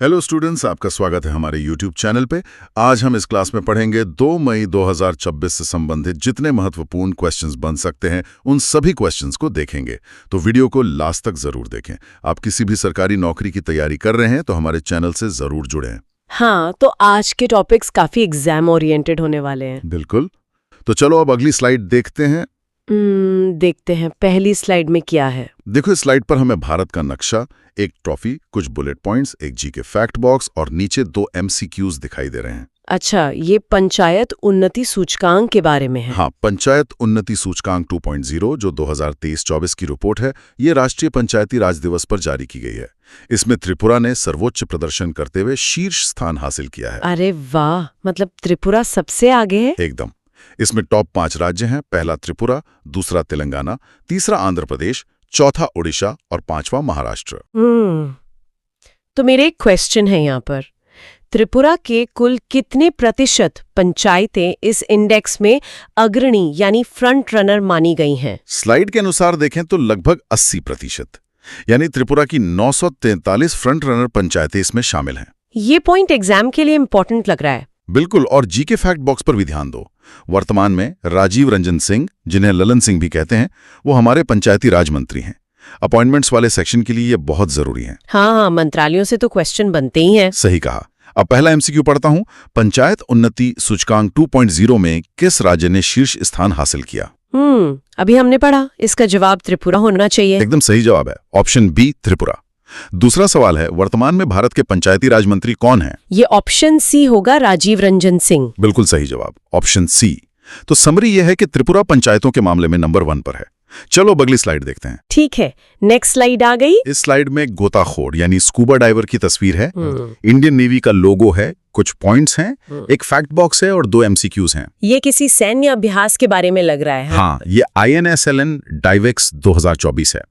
Hello students, आपका स्वागत है हमारे यूट्यूब चैनल पे। आज हम इस क्लास में पढ़ेंगे 2 मई 2026 से संबंधित जितने महत्वपूर्ण क्वेश्चंस बन सकते हैं उन सभी क्वेश्चंस को देखेंगे। तो वीडियो को लास्ट तक जरूर देखें। आप किसी भी सरकारी नौकरी की तैयारी कर रहे हैं तो हमारे चैनल से जरूर जुड़ें। हाँ, तो आज के टॉपिक्स काफी एग्जाम ओरिएंटेड होने वाले हैं। बिल्कुल। तो चलो अब अगली स्लाइड देखते हैं। देखते हैं पहली स्लाइड में क्या है। देखो, इस स्लाइड पर हमें भारत का नक्शा, एक ट्रॉफी, कुछ बुलेट पॉइंट्स, एक जीके फैक्ट बॉक्स और नीचे 2 MCQs दिखाई दे रहे हैं। अच्छा, ये पंचायत उन्नति सूचकांक के बारे में है। हाँ, पंचायत उन्नति सूचकांक 2.0 जो 2023-24 की रिपोर्ट है, ये राष्ट्रीय पंचायती राज दिवस पर जारी की गई है। इसमें त्रिपुरा ने सर्वोच्च प्रदर्शन करते हुए शीर्ष स्थान हासिल किया है। अरे वाह, मतलब त्रिपुरा सबसे आगे है। एकदम। इसमें टॉप 5 राज्य हैं। पहला त्रिपुरा, दूसरा तेलंगाना, तीसरा आंध्र प्रदेश, चौथा ओडिशा और 5वां महाराष्ट्र। तो मेरे एक क्वेश्चन है यहाँ पर, त्रिपुरा के कुल कितने प्रतिशत पंचायतें इस इंडेक्स में अग्रणी यानी फ्रंट रनर मानी गई हैं? स्लाइड के अनुसार देखें तो लगभग 80%, यानी त्रिपुरा की 943 फ्रंट रनर पंचायतें इसमें शामिल हैं। ये पॉइंट एग्जाम के लिए इंपॉर्टेंट लग रहा है। बिल्कुल। और जीके फैक्ट बॉक्स पर भी ध्यान दो। वर्तमान में राजीव रंजन सिंह, जिन्हें ललन सिंह भी कहते हैं, वो हमारे पंचायती राज मंत्री हैं। अपॉइंटमेंट्स वाले सेक्शन के लिए ये बहुत जरूरी है। हाँ, मंत्रालयों से तो क्वेश्चन बनते ही हैं। सही कहा। अब पहला MCQ पढ़ता हूं। पंचायत उन्नति सूचकांक 2.0 में किस राज्य ने शीर्ष स्थान हासिल किया? अभी हमने पढ़ा, इसका जवाब त्रिपुरा होना चाहिए। एकदम सही जवाब है, ऑप्शन बी त्रिपुरा। दूसरा सवाल है, वर्तमान में भारत के पंचायती राज मंत्री कौन हैं? ये ऑप्शन सी होगा, राजीव रंजन सिंह। बिल्कुल सही जवाब, ऑप्शन सी। तो समरी यह है कि त्रिपुरा पंचायतों के मामले में नंबर 1 पर है। चलो अब अगली स्लाइड देखते हैं। ठीक है, नेक्स्ट स्लाइड आ गई। इस स्लाइड में गोताखोर यानी स्कूबा डाइवर की तस्वीर है। इंडियन नेवी का लोगो है, कुछ पॉइंट्स हैं, एक फैक्ट बॉक्स है और 2 MCQs हैं। ये किसी सैन्य अभ्यास के बारे में लग रहा है। हाँ, ये INSLN डाइवेक्स 2024 है।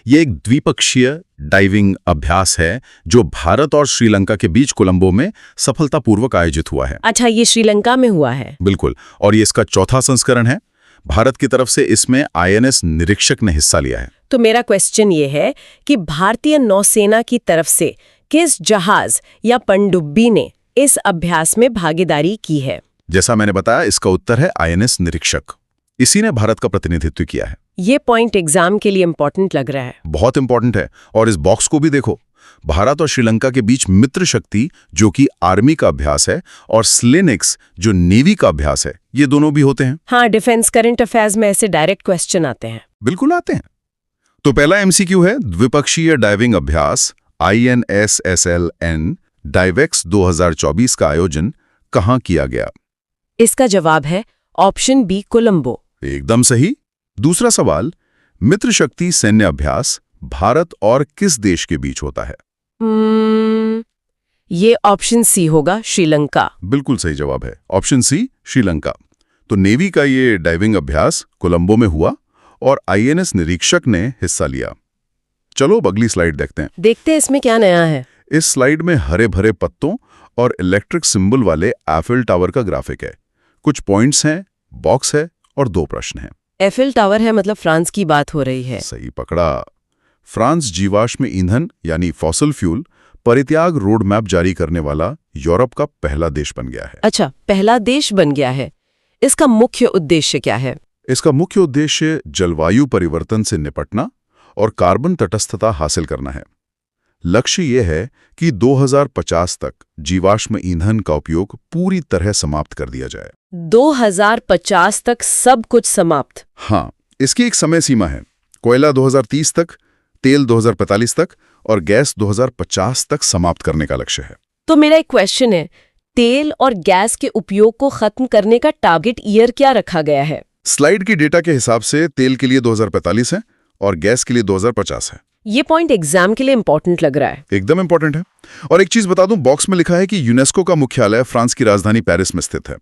ये एक द्विपक्षीय डाइविंग अभ्यास है जो भारत और श्रीलंका के बीच कोलंबो में सफलतापूर्वक आयोजित हुआ है। अच्छा, ये श्रीलंका में हुआ है। बिल्कुल। और ये इसका चौथा संस्करण है। भारत की तरफ से इसमें INS निरीक्षक ने हिस्सा लिया है। तो मेरा क्वेश्चन ये है कि भारतीय नौसेना की तरफ से किस जहाज या पनडुब्बी ने इस अभ्यास में भागीदारी की है? जैसा मैंने बताया, इसका उत्तर है INS निरीक्षक। इसी ने भारत का प्रतिनिधित्व किया है। ये पॉइंट एग्जाम के लिए इंपॉर्टेंट लग रहा है। बहुत इंपॉर्टेंट है। और इस बॉक्स को भी देखो, भारत और श्रीलंका के बीच मित्र शक्ति जो कि आर्मी का अभ्यास है और स्लेनिक्स जो नेवी का अभ्यास है, ये दोनों भी होते हैं। हाँ, डिफेंस करंट अफेयर्स में ऐसे डायरेक्ट क्वेश्चन आते हैं। बिल्कुल आते हैं। तो पहला MCQ है, द्विपक्षीय डाइविंग अभ्यास INSSLN डाइवेक्स 2024 का आयोजन कहाँ किया गया? इसका जवाब है ऑप्शन बी, कोलंबो। एकदम सही। दूसरा सवाल, मित्र शक्ति सैन्य अभ्यास भारत और किस देश के बीच होता है? ये ऑप्शन सी होगा, श्रीलंका। बिल्कुल सही जवाब है, ऑप्शन सी, श्रीलंका। तो नेवी का ये डाइविंग अभ्यास कोलंबो में हुआ और INS निरीक्षक ने हिस्सा लिया। चलो अब अगली स्लाइड देखते हैं इसमें क्या नया है। इस स्लाइड में हरे भरे पत्तों और इलेक्ट्रिक सिंबल वाले एफिल टावर का ग्राफिक है। कुछ पॉइंट्स हैं, बॉक्स है और 2 प्रश्न हैं। एफिल टावर है, मतलब फ्रांस की बात हो रही है। सही पकड़ा। फ्रांस जीवाश्म ईंधन यानी फॉसिल फ्यूल परित्याग रोड मैप जारी करने वाला यूरोप का पहला देश बन गया है। अच्छा, पहला देश बन गया है। इसका मुख्य उद्देश्य क्या है? इसका मुख्य उद्देश्य जलवायु परिवर्तन से निपटना और कार्बन तटस्थता हासिल करना है। लक्ष्य यह है कि 2050 तक जीवाश्म ईंधन का उपयोग पूरी तरह समाप्त कर दिया जाए। 2050 तक सब कुछ समाप्त? हाँ, इसकी एक समय सीमा है। कोयला 2030 तक, तेल 2045 तक और गैस 2050 तक समाप्त करने का लक्ष्य है। तो मेरा एक क्वेश्चन है, तेल और गैस के उपयोग को खत्म करने का टारगेट ईयर क्या रखा गया है? स्लाइड की डेटा के हिसाब से तेल के लिए 2045 है और गैस के लिए 2050 है। ये पॉइंट एग्जाम के लिए इंपॉर्टेंट लग रहा है। एकदम इंपॉर्टेंट है। और एक चीज बता दूं, बॉक्स में लिखा है कि यूनेस्को का मुख्यालय फ्रांस की राजधानी पेरिस में स्थित है।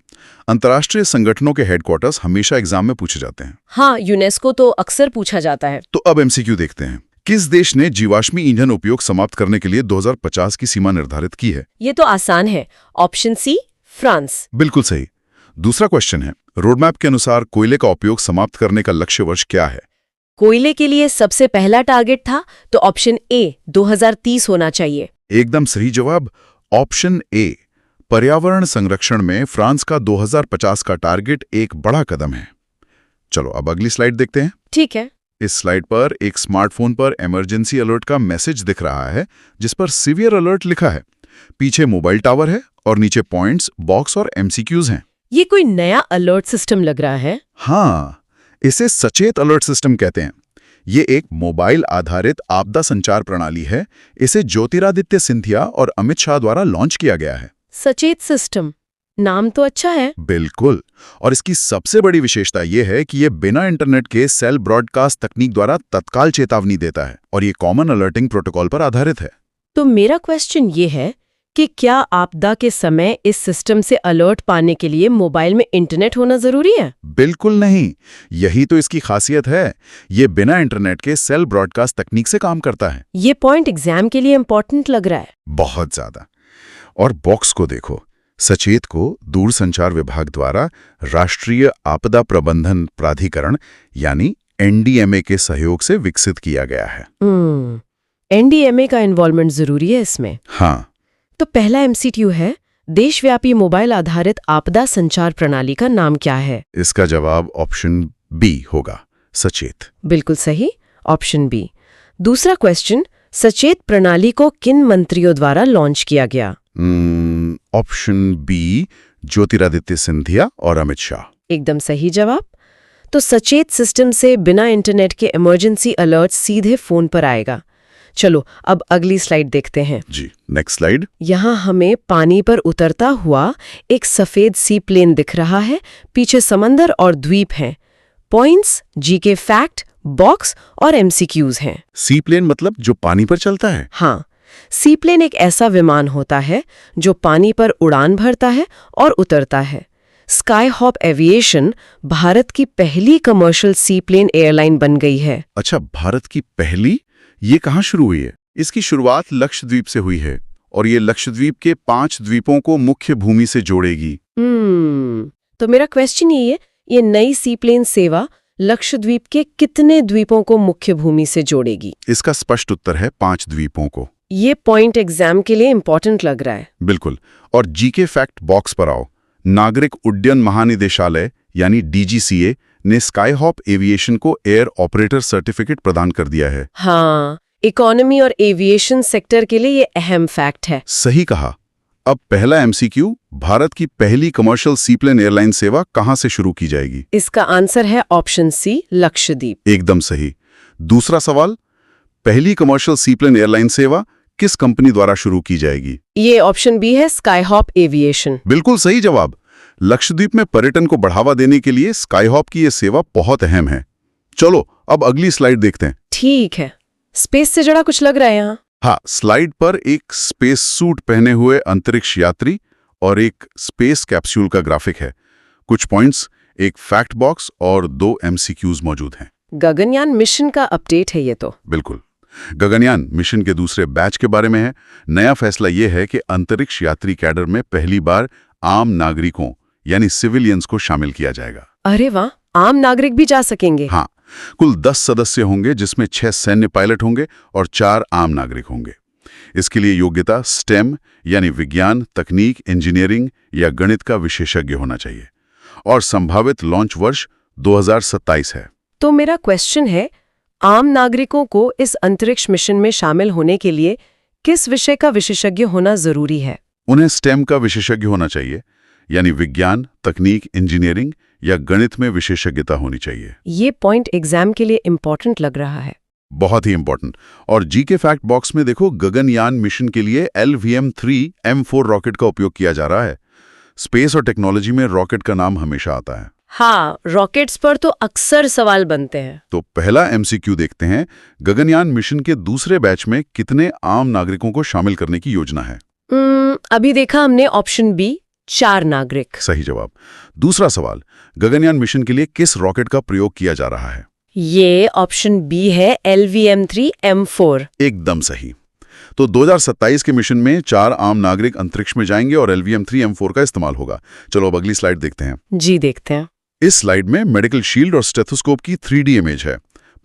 अंतर्राष्ट्रीय संगठनों के हेडक्वार्टर्स हमेशा एग्जाम में पूछे जाते हैं। हाँ, यूनेस्को तो अक्सर पूछा जाता है। तो अब MCQ देखते हैं। किस देश ने जीवाश्मी ईंधन उपयोग समाप्त करने के लिए 2050 की सीमा निर्धारित की है? ये तो आसान है, ऑप्शन सी, फ्रांस। बिल्कुल सही। दूसरा क्वेश्चन है, रोडमैप के अनुसार कोयले का उपयोग समाप्त करने का लक्ष्य वर्ष क्या है? कोयले के लिए सबसे पहला टारगेट था तो ऑप्शन ए 2030 होना चाहिए। एकदम सही जवाब ऑप्शन ए। पर्यावरण संरक्षण में फ्रांस का 2050 का टारगेट एक बड़ा कदम है। चलो अब अगली स्लाइड देखते हैं। ठीक है। इस स्लाइड पर एक स्मार्टफोन पर इमरजेंसी अलर्ट का मैसेज दिख रहा है जिस पर सीवियर अलर्ट लिखा है। पीछे मोबाइल टावर है और नीचे पॉइंट्स, बॉक्स और एमसीक्यूज हैं। ये कोई नया अलर्ट सिस्टम लग रहा है। हाँ, इसे सचेत अलर्ट सिस्टम कहते हैं। ये एक मोबाइल आधारित आपदा संचार प्रणाली है। इसे ज्योतिरादित्य सिंधिया और अमित शाह द्वारा लॉन्च किया गया है। सचेत सिस्टम, नाम तो अच्छा है। बिल्कुल, और इसकी सबसे बड़ी विशेषता यह है कि ये बिना इंटरनेट के सेल ब्रॉडकास्ट तकनीक द्वारा तत्काल चेतावनी देता है और ये कॉमन अलर्टिंग प्रोटोकॉल पर आधारित है। तो मेरा क्वेश्चन ये है कि क्या आपदा के समय इस सिस्टम से अलर्ट पाने के लिए मोबाइल में इंटरनेट होना जरूरी है? बिल्कुल नहीं, यही तो इसकी खासियत है। ये बिना इंटरनेट के सेल ब्रॉडकास्ट तकनीक से काम करता है। ये पॉइंट एग्जाम के लिए इंपॉर्टेंट लग रहा है। बहुत ज्यादा। और बॉक्स को देखो, सचेत को दूरसंचार विभाग द्वारा राष्ट्रीय आपदा प्रबंधन प्राधिकरण यानी एनडीएमए के सहयोग से विकसित किया गया है। एनडीएमए का इन्वॉल्वमेंट जरूरी है इसमें। हाँ। तो पहला एमसीक्यू है, देशव्यापी मोबाइल आधारित आपदा संचार प्रणाली का नाम क्या है? इसका जवाब ऑप्शन बी होगा, सचेत। बिल्कुल सही, ऑप्शन बी। दूसरा क्वेश्चन, सचेत प्रणाली को किन मंत्रियों द्वारा लॉन्च किया गया? ऑप्शन बी, ज्योतिरादित्य सिंधिया और अमित शाह। एकदम सही जवाब। तो सचेत सिस्टम से बिना इंटरनेट के इमरजेंसी अलर्ट सीधे फोन पर आएगा। चलो अब अगली स्लाइड देखते हैं। जी, नेक्स्ट स्लाइड। यहाँ हमें पानी पर उतरता हुआ एक सफेद सी प्लेन दिख रहा है। पीछे समंदर और द्वीप हैं। पॉइंट्स, जीके फैक्ट, बॉक्स और एमसीक्यूज हैं। सी प्लेन मतलब जो पानी पर चलता है? हाँ, सी प्लेन एक ऐसा विमान होता है जो पानी पर उड़ान भरता है और उतरता है। स्काई हॉप एविएशन भारत की पहली कमर्शियल सी प्लेन एयरलाइन बन गई है। अच्छा, भारत की पहली? ये कहाँ शुरू हुई है? इसकी शुरुआत लक्षद्वीप से हुई है और ये लक्षद्वीप के 5 द्वीपों को मुख्य भूमि से जोड़ेगी। तो मेरा क्वेश्चन ये नई सी प्लेन सेवा लक्षद्वीप के कितने द्वीपों को मुख्य भूमि से जोड़ेगी? इसका स्पष्ट उत्तर है 5 द्वीपों को। ये पॉइंट एग्जाम के लिए इंपॉर्टेंट लग रहा है। बिल्कुल। और जीके फैक्ट बॉक्स पर आओ। नागरिक उड्डयन महानिदेशालय यानी डीजीसीए ने स्काई हॉप एविएशन को एयर ऑपरेटर सर्टिफिकेट प्रदान कर दिया है। हाँ, इकोनॉमी और एविएशन सेक्टर के लिए ये अहम फैक्ट है। सही कहा। अब पहला एमसीक्यू, भारत की पहली कमर्शियल सीप्लेन एयरलाइन सेवा कहां से शुरू की जाएगी? इसका आंसर है ऑप्शन सी, लक्षद्वीप। एकदम सही। दूसरा सवाल, पहली कमर्शियल सीप्लेन एयरलाइन सेवा किस कंपनी द्वारा शुरू की जाएगी? ये ऑप्शन बी है, स्काई हॉप एविएशन। बिल्कुल सही जवाब। लक्षद्वीप में पर्यटन को बढ़ावा देने के लिए स्काई हॉप की यह सेवा बहुत अहम है। चलो अब अगली स्लाइड देखते हैं। ठीक है, स्पेस से जुड़ा कुछ लग रहा है यहाँ। हाँ, स्लाइड पर एक स्पेस सूट पहने हुए अंतरिक्ष यात्री और एक स्पेस कैप्सूल का ग्राफिक है। कुछ पॉइंट्स, एक फैक्ट बॉक्स और 2 एमसीक्यूज मौजूद हैं। गगनयान मिशन का अपडेट है ये तो। बिल्कुल। गगनयान मिशन के दूसरे बैच के बारे में है। नया फैसला यह है कि अंतरिक्ष यात्री कैडर में पहली बार आम नागरिकों यानी सिविलियंस को शामिल किया जाएगा। अरे वाह, आम नागरिक भी जा सकेंगे? हाँ, कुल 10 सदस्य होंगे जिसमें 6 सैन्य पायलट होंगे और 4 आम नागरिक होंगे। इसके लिए योग्यता स्टेम यानी विज्ञान, तकनीक, इंजीनियरिंग या गणित का विशेषज्ञ होना चाहिए और संभावित लॉन्च वर्ष 2027 है। तो मेरा क्वेश्चन है, आम नागरिकों को इस अंतरिक्ष मिशन में शामिल होने के लिए किस विषय का विशेषज्ञ होना जरूरी है? उन्हें स्टेम का विशेषज्ञ होना चाहिए यानी विज्ञान, तकनीक, इंजीनियरिंग या गणित में विशेषज्ञता होनी चाहिए। ये पॉइंट एग्जाम के लिए इंपॉर्टेंट लग रहा है। बहुत ही इंपॉर्टेंट। और जीके फैक्ट बॉक्स में देखो, गगनयान मिशन के लिए LVM-3M4 रॉकेट का उपयोग किया जा रहा है। स्पेस और टेक्नोलॉजी में रॉकेट का नाम हमेशा आता है। हाँ, रॉकेट्स पर तो अक्सर सवाल बनते हैं। तो पहला एमसीक्यू देखते हैं, गगनयान मिशन के दूसरे बैच में कितने आम नागरिकों को शामिल करने की योजना है? अभी देखा हमने ऑप्शन बी, 4 नागरिक। सही जवाब। दूसरा सवाल, गगनयान मिशन के लिए किस रॉकेट का प्रयोग किया जा रहा है? ये ऑप्शन बी है, LVM-3M4। एकदम सही। तो 2027 के मिशन में 4 आम नागरिक अंतरिक्ष में जाएंगे और LVM-3M4 का इस्तेमाल होगा। चलो अब अगली स्लाइड देखते हैं। जी, देखते हैं। इस स्लाइड में मेडिकल शील्ड और स्टेथोस्कोप की 3D इमेज है।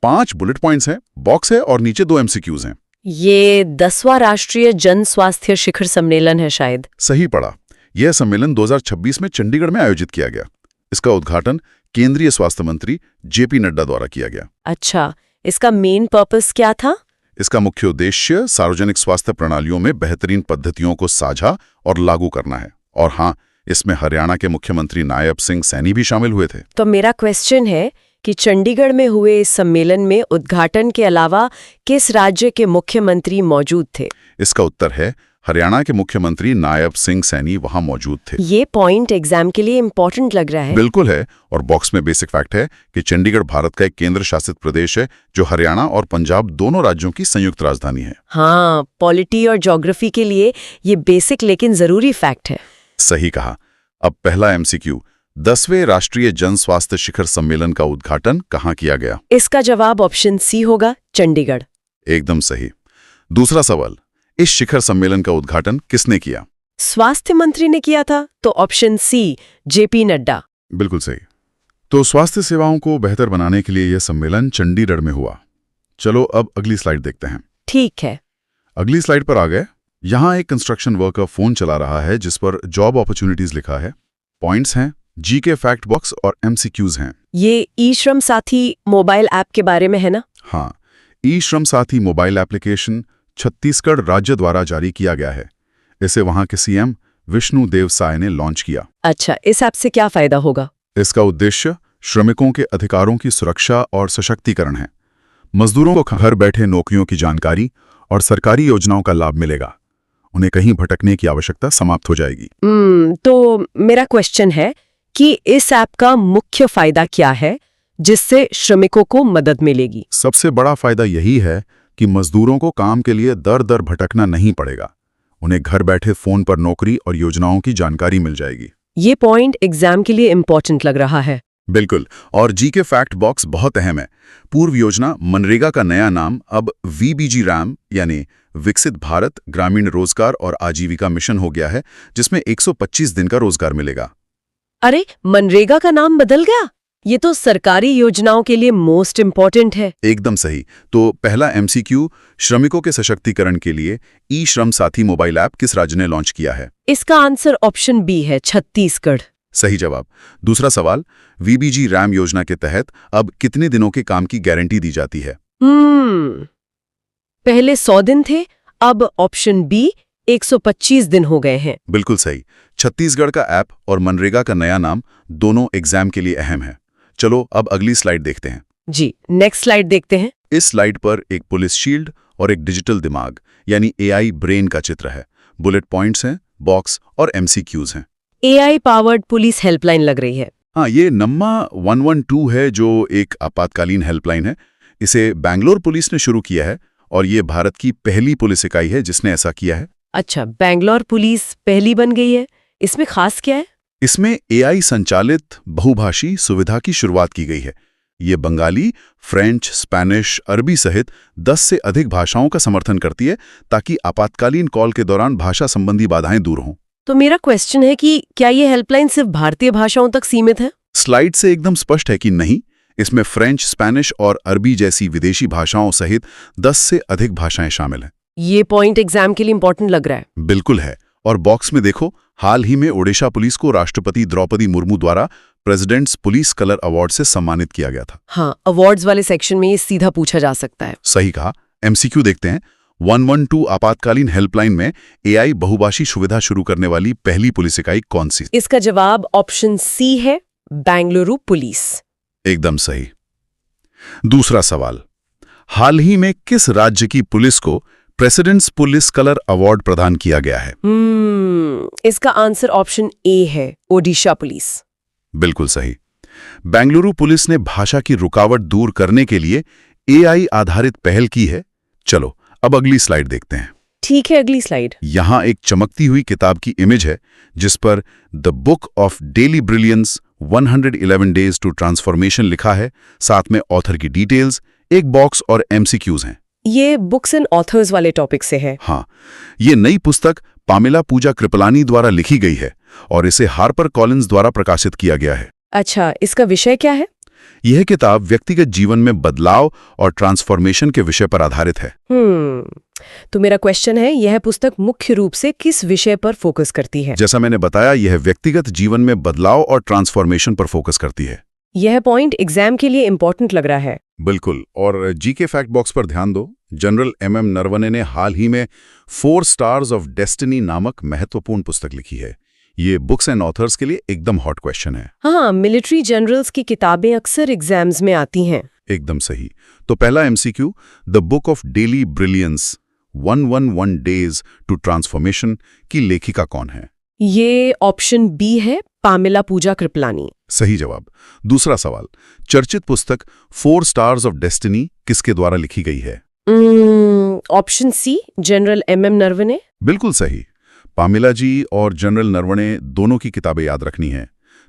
5 बुलेट पॉइंट्स हैं, बॉक्स है और नीचे 2 एमसीक्यूज हैं। ये 10वां राष्ट्रीय जन स्वास्थ्य शिखर सम्मेलन है शायद। सही पढ़ा। यह सम्मेलन 2026 में चंडीगढ़ में आयोजित किया गया। इसका उद्घाटन केंद्रीय स्वास्थ्य मंत्री जेपी नड्डा द्वारा किया गया। अच्छा, इसका मेन पर्पस क्या था? इसका मुख्य उद्देश्य सार्वजनिक स्वास्थ्य प्रणालियों में बेहतरीन पद्धतियों को साझा और लागू करना है। और हाँ, इसमें हरियाणा के मुख्यमंत्री नायब सिंह सैनी भी शामिल हुए थे। तो मेरा क्वेश्चन है कि चंडीगढ़ में हुए इस सम्मेलन में उद्घाटन के अलावा किस राज्य के मुख्यमंत्री मौजूद थे? इसका उत्तर है हरियाणा के मुख्यमंत्री नायब सिंह सैनी वहां मौजूद थे। ये पॉइंट एग्जाम के लिए इम्पोर्टेंट लग रहा है। बिल्कुल है। और बॉक्स में बेसिक फैक्ट है कि चंडीगढ़ भारत का एक केंद्र शासित प्रदेश है जो हरियाणा और पंजाब दोनों राज्यों की संयुक्त राजधानी है। हाँ, पॉलिटी और ज्योग्राफी के लिए ये बेसिक लेकिन जरूरी फैक्ट है। सही कहा। अब पहला एमसीक्यू, 10वें राष्ट्रीय जन स्वास्थ्य शिखर सम्मेलन का उद्घाटन कहाँ किया गया? इसका जवाब ऑप्शन सी होगा, चंडीगढ़। एकदम सही। दूसरा सवाल, इस शिखर सम्मेलन का उद्घाटन किसने किया? स्वास्थ्य मंत्री ने किया था, तो ऑप्शन सी, जेपी नड्डा। बिल्कुल सही। तो स्वास्थ्य सेवाओं को बेहतर बनाने के लिए यह सम्मेलन चंडीगढ़ में हुआ। चलो अब अगली स्लाइड देखते हैं। ठीक है। अगली स्लाइड पर आ गए। यहाँ एक कंस्ट्रक्शन वर्कर फोन चला रहा है जिस पर जॉब अपॉर्चुनिटीज लिखा है। पॉइंट्स हैं, जीके फैक्ट बॉक्स और एमसीक्यूज हैं। ये ई श्रम साथी मोबाइल ऐप के बारे में है ना? हाँ, ई श्रम साथी मोबाइल एप्लीकेशन छत्तीसगढ़ राज्य द्वारा जारी किया गया है। इसे वहां के सीएम विष्णु देव साय ने लॉन्च किया। अच्छा, इस ऐप से क्या फायदा होगा? इसका उद्देश्य श्रमिकों के अधिकारों की सुरक्षा और सशक्तिकरण है। मजदूरों को घर बैठे नौकरियों की जानकारी और सरकारी योजनाओं का लाभ मिलेगा। उन्हें कहीं भटकने की आवश्यकता समाप्त हो जाएगी। तो मेरा क्वेश्चन है कि इस ऐप का मुख्य फायदा क्या है जिससे श्रमिकों को मदद मिलेगी? सबसे बड़ा फायदा यही है कि मजदूरों को काम के लिए दर दर भटकना नहीं पड़ेगा। उन्हें घर बैठे फोन पर नौकरी और योजनाओं की जानकारी मिल जाएगी। ये पॉइंट एग्जाम के लिए इम्पोर्टेंट लग रहा है। बिल्कुल। और जीके फैक्ट बॉक्स बहुत अहम है। पूर्व योजना मनरेगा का नया नाम अब वीबीजी रैम यानी विकसित भारत ग्रामीण रोजगार और आजीविका मिशन हो गया है, जिसमें 125 दिन का रोजगार मिलेगा। अरे, मनरेगा का नाम बदल गया? ये तो सरकारी योजनाओं के लिए मोस्ट इम्पोर्टेंट है। एकदम सही। तो पहला एमसीक्यू, श्रमिकों के सशक्तिकरण के लिए ई श्रम साथी मोबाइल ऐप किस राज्य ने लॉन्च किया है? इसका आंसर ऑप्शन बी है, छत्तीसगढ़। सही जवाब। दूसरा सवाल, वीबीजी रैम योजना के तहत अब कितने दिनों के काम की गारंटी दी जाती है? पहले 100 दिन थे, अब ऑप्शन बी 125 दिन हो गए हैं। बिल्कुल सही। छत्तीसगढ़ का ऐप और मनरेगा का नया नाम दोनों एग्जाम के लिए अहम है। चलो अब अगली स्लाइड देखते हैं। जी, नेक्स्ट स्लाइड देखते हैं। इस स्लाइड पर एक पुलिस शील्ड और एक डिजिटल दिमाग यानी एआई ब्रेन का चित्र है। बुलेट पॉइंट्स हैं, बॉक्स और एमसीक्यूज हैं। एआई पावर्ड पुलिस हेल्पलाइन लग रही है। हाँ, ये नम्मा 112 है जो एक आपातकालीन हेल्पलाइन है। इसे बैंगलोर पुलिस ने शुरू किया है और ये भारत की पहली पुलिस इकाई है जिसने ऐसा किया है। अच्छा, बैंगलोर पुलिस पहली बन गई है। इसमें खास क्या है? इसमें एआई संचालित बहुभाषी सुविधा की शुरुआत की गई है। ये बंगाली, फ्रेंच, स्पेनिश, अरबी सहित 10 से अधिक भाषाओं का समर्थन करती है ताकि आपातकालीन कॉल के दौरान भाषा संबंधी बाधाएं दूर हों। तो मेरा क्वेश्चन है कि क्या ये हेल्पलाइन सिर्फ भारतीय भाषाओं तक सीमित है? स्लाइड से एकदम स्पष्ट है कि नहीं। इसमें फ्रेंच, स्पेनिश और अरबी जैसी विदेशी भाषाओं सहित 10 से अधिक भाषाएं शामिल हैं। ये पॉइंट एग्जाम के लिए इंपॉर्टेंट लग रहा है। बिल्कुल है। और बॉक्स में देखो, हाल ही में ओडिशा पुलिस को राष्ट्रपति द्रौपदी मुर्मू द्वारा प्रेसिडेंट्स पुलिस कलर अवार्ड से सम्मानित किया गया था। हाँ, अवार्ड्स वाले सेक्शन में ये सीधा पूछा जा सकता है। सही कहा। एमसीक्यू देखते हैं। 112 आपातकालीन हेल्पलाइन में एआई बहुभाषी सुविधा शुरू करने वाली पहली पुलिस इकाई कौन सी? इसका जवाब ऑप्शन सी है, बेंगलुरु पुलिस। एकदम सही। दूसरा सवाल, हाल ही में किस राज्य की पुलिस को प्रेसिडेंट्स पुलिस कलर अवार्ड प्रदान किया गया है? इसका आंसर ऑप्शन ए है, ओडिशा पुलिस। बिल्कुल सही। बेंगलुरु पुलिस ने भाषा की रुकावट दूर करने के लिए एआई आधारित पहल की है। चलो अब अगली स्लाइड देखते हैं। ठीक है, अगली स्लाइड। यहां एक चमकती हुई किताब की इमेज है जिस पर The Book of Daily Brilliance 111 Days to Transformation लिखा है। साथ में ऑथर की डिटेल्स, एक बॉक्स और एमसीक्यूज हैं। ये बुक्स एंड ऑथर्स वाले टॉपिक से है। हाँ, ये नई पुस्तक पामेला पूजा कृपलानी द्वारा लिखी गई है और इसे हार्पर कॉलिंस द्वारा प्रकाशित किया गया है। अच्छा, इसका विषय क्या है? यह किताब व्यक्तिगत जीवन में बदलाव और ट्रांसफॉर्मेशन के विषय पर आधारित है। तो मेरा क्वेश्चन है, यह पुस्तक मुख्य रूप से किस विषय पर फोकस करती है? जैसा मैंने बताया, यह व्यक्तिगत जीवन में बदलाव और ट्रांसफॉर्मेशन पर फोकस करती है। यह पॉइंट एग्जाम के लिए इम्पोर्टेंट लग रहा है। बिल्कुल। और जीके फैक्ट बॉक्स पर ध्यान दो। जनरल एमएम नरवणे ने हाल ही में 4 स्टार्स ऑफ डेस्टिनी नामक महत्वपूर्ण पुस्तक लिखी है। ये बुक्स एंड ऑथर्स के लिए एकदम हॉट क्वेश्चन है। हाँ, मिलिट्री जनरल्स की किताबें अक्सर एग्जाम्स में आती हैं। एकदम सही। तो पहला MCQ, The Book of Daily Brilliance 111 Days to Transformation की लेखिका कौन है? ये ऑप्शन बी है, पामेला पूजा कृपलानी। सही जवाब। दूसरा सवाल, चर्चित पुस्तक 4 स्टार्स ऑफ डेस्टिनी किसके द्वारा लिखी गई है? Option C, General MM Naravane. बिल्कुल सही। पामेला जी और जनरल नरवणे दोनों की किताबें याद रखनी है।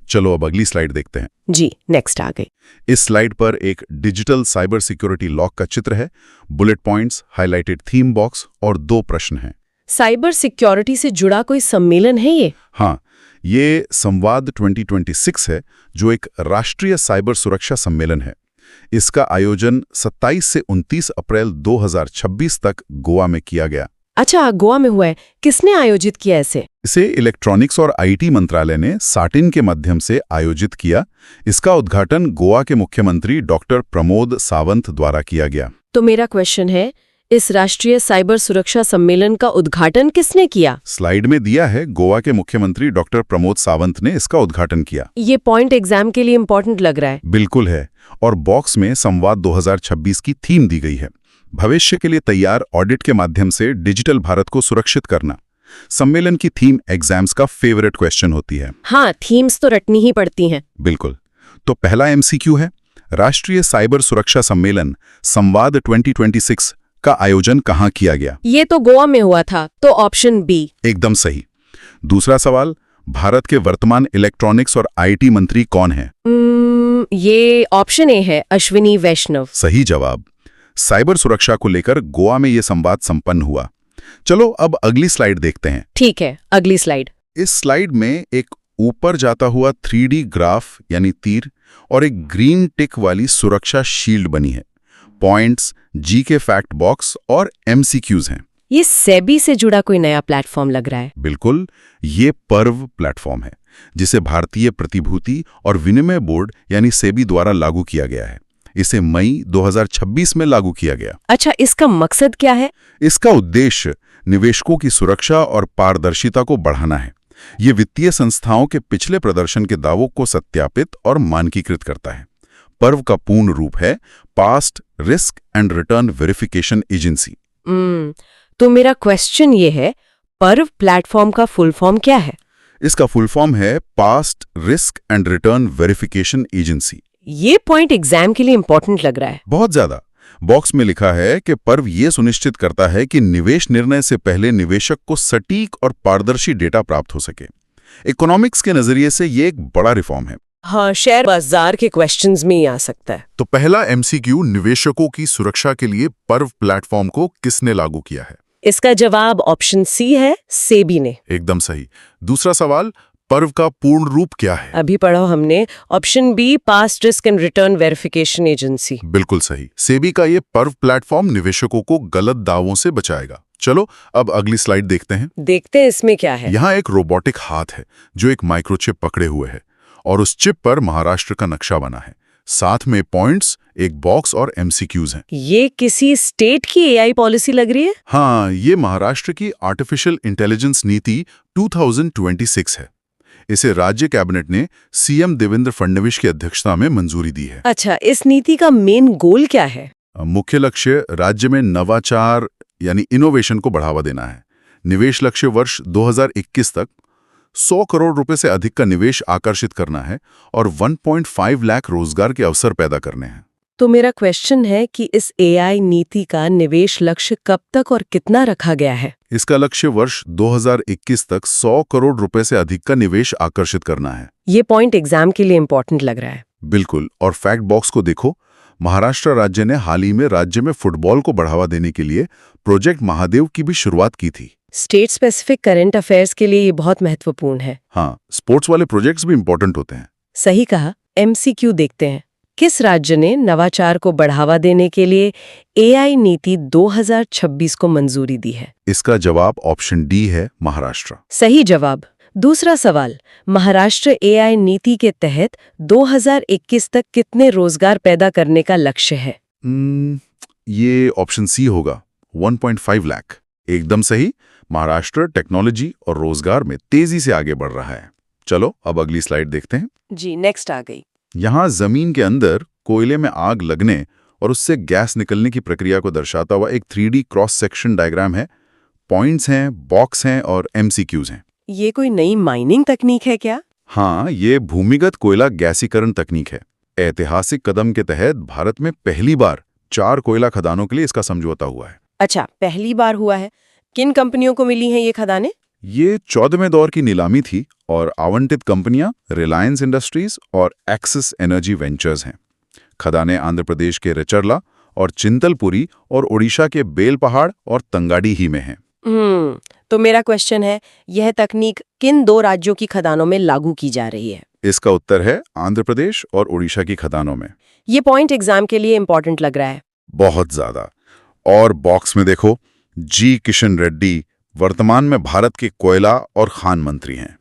चलो अब अगली स्लाइड देखते हैं। जी, नेक्स्ट आ गई। इस स्लाइड पर एक डिजिटल साइबर सिक्योरिटी लॉक का चित्र है, bullet points, highlighted theme box और 2 प्रश्न हैं। साइबर सिक्योरिटी से जुड़ा कोई सम्मेलन है ये? हाँ, ये संवाद 2026 है, जो एक राष्ट्रीय साइबर सुरक्षा सम्मेलन है। इसका आयोजन 27 से 29 अप्रैल 2026 तक गोवा में किया गया। अच्छा, गोवा में हुआ है। किसने आयोजित किया इसे? इसे इलेक्ट्रॉनिक्स और आईटी मंत्रालय ने साटिन के माध्यम से आयोजित किया। इसका उद्घाटन गोवा के मुख्यमंत्री डॉक्टर प्रमोद सावंत द्वारा किया गया। तो मेरा क्वेश्चन है, इस राष्ट्रीय साइबर सुरक्षा सम्मेलन का उद्घाटन किसने किया? स्लाइड में दिया है, गोवा के मुख्यमंत्री डॉक्टर प्रमोद सावंत ने इसका उद्घाटन किया। ये पॉइंट एग्जाम के लिए इम्पोर्टेंट लग रहा है। बिल्कुल है। और बॉक्स में संवाद 2026 की थीम दी गई है, भविष्य के लिए तैयार ऑडिट के माध्यम से डिजिटल भारत को सुरक्षित करना। सम्मेलन की थीम एग्जाम्स का फेवरेट क्वेश्चन होती है। हाँ, थीम्स तो रटनी ही पड़ती हैं। बिल्कुल। तो पहला एमसीक्यू है, राष्ट्रीय साइबर सुरक्षा सम्मेलन संवाद 2026 का आयोजन कहाँ किया गया? ये तो गोवा में हुआ था, तो ऑप्शन बी। एकदम सही। दूसरा सवाल, भारत के वर्तमान इलेक्ट्रॉनिक्स और आईटी मंत्री कौन है? ये ऑप्शन ए है, अश्विनी वैष्णव। सही जवाब। साइबर सुरक्षा को लेकर गोवा में यह संवाद संपन्न हुआ। चलो अब अगली स्लाइड देखते हैं। ठीक है, अगली स्लाइड। इस स्लाइड में एक ऊपर जाता हुआ 3D ग्राफ यानी तीर और एक ग्रीन टिक वाली सुरक्षा शील्ड बनी है। पॉइंट्स, जीके फैक्ट बॉक्स और एमसीक्यूज हैं। ये सेबी से जुड़ा कोई नया प्लेटफॉर्म लग रहा है। बिल्कुल, ये पर्व प्लेटफॉर्म है, जिसे भारतीय प्रतिभूति और विनिमय बोर्ड यानी सेबी द्वारा लागू किया गया है। इसे मई 2026 में लागू किया गया। अच्छा, इसका मकसद क्या है? इसका उद्देश्य निवेशकों की सुरक्षा और पारदर्शिता को बढ़ाना है। ये वित्तीय संस्थाओं के पिछले प्रदर्शन के दावों को सत्यापित और मानकीकृत करता है। पर्व का पूर्ण रूप है past risk and return verification agency. तो मेरा क्वेश्चन ये है, पर्व प्लेटफॉर्म का फुल फॉर्म क्या है? इसका फुल फॉर्म है past risk and return verification agency. ये पॉइंट एग्जाम के लिए इंपॉर्टेंट लग रहा है। बहुत ज्यादा। बॉक्स में लिखा है कि पर्व ये सुनिश्चित करता है कि निवेश निर्णय से पहले निवेशक को सटीक और पारदर्शी डेटा प्राप्त हो सके। इकोनॉमिक्स के नजरिए से ये एक बड़ा रिफॉर्म है। हाँ, शेयर बाजार के क्वेश्चंस में ही आ सकता है। तो पहला एमसीक्यू, निवेशकों की सुरक्षा के लिए पर्व प्लेटफॉर्म को किसने लागू किया है? इसका जवाब ऑप्शन सी है, सेबी ने। एकदम सही। दूसरा सवाल, पर्व का पूर्ण रूप क्या है? अभी पढ़ो हमने, option B, past risk and return verification agency. बिल्कुल सही। सेबी का ये पर्व प्लेटफॉर्म निवेशकों को गलत दावों से बचाएगा। चलो अब अगली स्लाइड देखते हैं। देखते हैं इसमें क्या है। यहाँ एक रोबोटिक हाथ है जो एक माइक्रोचिप पकड़े हुए है और उस चिप पर महाराष्ट्र का नक्शा बना है। साथ में पॉइंट्स, एक बॉक्स और एमसीक्यूज हैं। ये किसी स्टेट की एआई पॉलिसी लग रही है। हाँ, ये महाराष्ट्र की आर्टिफिशियल इंटेलिजेंस नीति 2026 है। इसे राज्य कैबिनेट ने सीएम देवेंद्र फडणवीस की अध्यक्षता में मंजूरी दी है। अच्छा, इस नीति का मेन गोल क्या है? मुख्य लक्ष्य राज्य में नवाचार यानी इनोवेशन को बढ़ावा देना है। निवेश लक्ष्य वर्ष 2021 तक 100 करोड़ रुपए से अधिक का निवेश आकर्षित करना है और 1.5 लाख रोजगार के अवसर पैदा करने हैं। तो मेरा क्वेश्चन है कि इस एआई नीति का निवेश लक्ष्य कब तक और कितना रखा गया है? इसका लक्ष्य वर्ष 2021 तक 100 करोड़ रुपए से अधिक का निवेश आकर्षित करना है। ये पॉइंट एग्जाम के लिए इंपॉर्टेंट लग रहा है। बिल्कुल। और फैक्ट बॉक्स को देखो, महाराष्ट्र राज्य ने हाल ही में राज्य में फुटबॉल को बढ़ावा देने के लिए प्रोजेक्ट महादेव की भी शुरुआत की थी। स्टेट स्पेसिफिक करंट अफेयर्स के लिए ये बहुत महत्वपूर्ण है। हाँ, स्पोर्ट्स वाले प्रोजेक्ट्स भी इंपॉर्टेंट होते हैं। सही कहा। एमसीक्यू देखते हैं। किस राज्य ने नवाचार को बढ़ावा देने के लिए एआई नीति 2026 को मंजूरी दी है? इसका जवाब ऑप्शन डी है, महाराष्ट्र। सही जवाब। दूसरा सवाल, महाराष्ट्र एआई नीति के तहत 2021 तक कितने रोजगार पैदा करने का लक्ष्य है? ये ऑप्शन सी होगा, 1.5 लाख। एकदम सही। महाराष्ट्र टेक्नोलॉजी और रोजगार में तेजी से आगे बढ़ रहा है। चलो अब अगली स्लाइड देखते हैं। जी, नेक्स्ट आ गई। यहाँ जमीन के अंदर कोयले में आग लगने और उससे गैस निकलने की प्रक्रिया को दर्शाता हुआ एक 3D क्रॉस सेक्शन डायग्राम है। पॉइंट्स हैं, बॉक्स हैं और MCQs हैं। ये कोई नई माइनिंग तकनीक है क्या? हाँ, ये भूमिगत कोयला गैसीकरण तकनीक है। ऐतिहासिक कदम के तहत भारत में पहली बार 4 कोयला खदानों के लिए इसका समझौता हुआ है। अच्छा, पहली बार हुआ है। किन कंपनियों को मिली हैं ये खदानें? ये 14वें दौर की नीलामी थी और आवंटित कंपनियां रिलायंस इंडस्ट्रीज और एक्सिस एनर्जी वेंचर्स हैं। खदानें आंध्र प्रदेश के रेचरला और चिंतलपुरी और ओडिशा के बेलपहाड़ और तंगाडी ही में हैं। तो मेरा क्वेश्चन है, यह तकनीक किन 2 राज्यों की खदानों में लागू की जा रही है? इसका उत्तर है आंध्र प्रदेश और ओडिशा की खदानों में। ये पॉइंट एग्जाम के लिए इंपॉर्टेंट लग रहा है। बहुत ज्यादा। और बॉक्स में देखो, जी किशन रेड्डी वर्तमान में भारत के कोयला और खान मंत्री हैं।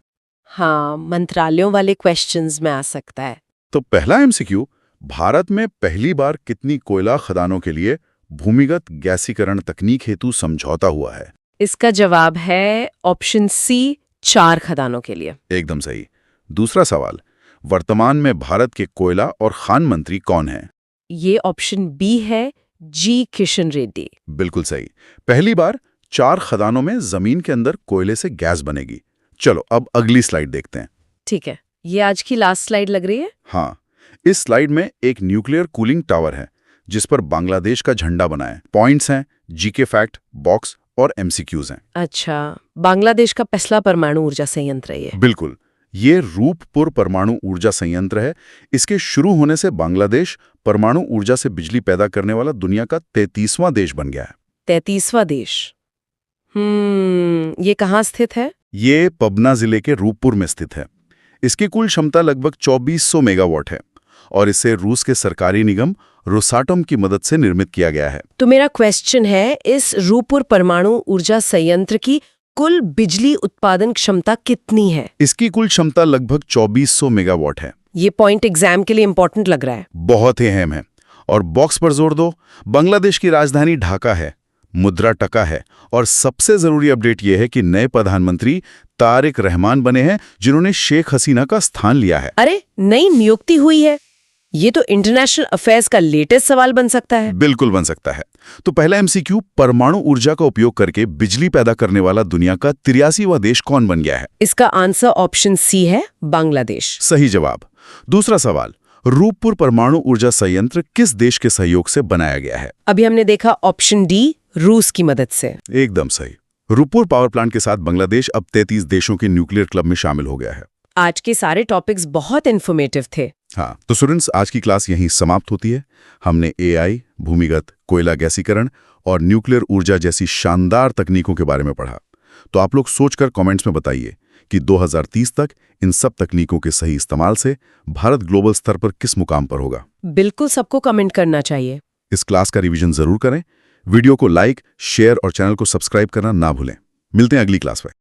हाँ, मंत्रालयों वाले क्वेश्चंस में आ सकता है। तो पहला MCQ, भारत में पहली बार कितनी कोयला खदानों के लिए भूमिगत गैसीकरण तकनीक हेतु समझौता हुआ है? इसका जवाब है ऑप्शन सी, 4 खदानों के लिए। एकदम सही। दूसरा सवाल, वर्तमान में भारत के कोयला और खान मंत्री कौन हैं? ये ऑप्शन बी है, जी किशन रेड्डी। बिल्कुल सही। पहली बार 4 खदानों में जमीन के अंदर कोयले से गैस बनेगी। चलो अब अगली स्लाइड देखते हैं। ठीक है, ये आज की लास्ट स्लाइड लग रही है। हाँ, इस स्लाइड में एक न्यूक्लियर कूलिंग टावर है जिस पर बांग्लादेश का झंडा बना है। पॉइंट्स हैं, जीके फैक्ट, बॉक्स और MCQs हैं। अच्छा, बांग्लादेश का पहला परमाणु ऊर्जा संयंत्र है ये। बिल्कुल, ये रूपपुर परमाणु ऊर्जा संयंत्र है। इसके शुरू होने से बांग्लादेश परमाणु ऊर्जा से बिजली पैदा करने वाला दुनिया का 33वां देश बन गया है। 33वां देश। ये कहाँ स्थित है? ये पबना जिले के रूपपुर में स्थित है। इसकी कुल क्षमता लगभग 2400 मेगावाट है और इसे रूस के सरकारी निगम रोसाटम की मदद से निर्मित किया गया है। तो मेरा क्वेश्चन है, इस रूपपुर परमाणु ऊर्जा संयंत्र की कुल बिजली उत्पादन क्षमता कितनी है? इसकी कुल क्षमता लगभग 2400 मेगावाट है। ये पॉइंट एग्जाम के लिए इंपॉर्टेंट लग रहा है। बहुत ही अहम है। और बॉक्स पर जोर दो, बांग्लादेश की राजधानी ढाका है, मुद्रा टका है और सबसे जरूरी अपडेट यह है कि नए प्रधानमंत्री तारिक रहमान बने हैं जिन्होंने शेख हसीना का स्थान लिया है। अरे, नई नियुक्ति हुई है। ये तो इंटरनेशनल अफेयर्स का लेटेस्ट सवाल बन सकता है। बिल्कुल बन सकता है। तो पहला MCQ, परमाणु ऊर्जा का उपयोग करके बिजली पैदा करने वाला दुनिया का 83वां देश कौन बन गया है? इसका आंसर ऑप्शन सी है, बांग्लादेश। सही जवाब। दूसरा सवाल, रूपपुर परमाणु ऊर्जा संयंत्र किस देश के सहयोग से बनाया गया है? अभी हमने देखा ऑप्शन डी, रूस की मदद से। एकदम सही। रूपपुर पावर प्लांट के साथ बांग्लादेश अब 33 देशों के न्यूक्लियर क्लब में शामिल हो गया है। आज के सारे टॉपिक्स बहुत इन्फॉर्मेटिव थे। हाँ, तो स्टूडेंट्स, आज की क्लास यहीं समाप्त होती है। हमने AI, भूमिगत कोयला गैसीकरण और न्यूक्लियर ऊर्जा जैसी शानदार तकनीकों के बारे में पढ़ा। तो आप लोग सोचकर कमेंट्स में बताइए कि 2030 तक इन सब तकनीकों के सही इस्तेमाल से भारत ग्लोबल स्तर पर किस मुकाम पर होगा। बिल्कुल सबको कमेंट करना चाहिए। इस क्लास का रिवीजन जरूर करें। वीडियो को लाइक, शेयर और चैनल को सब्सक्राइब करना ना भूलें। मिलते हैं अगली क्लास में।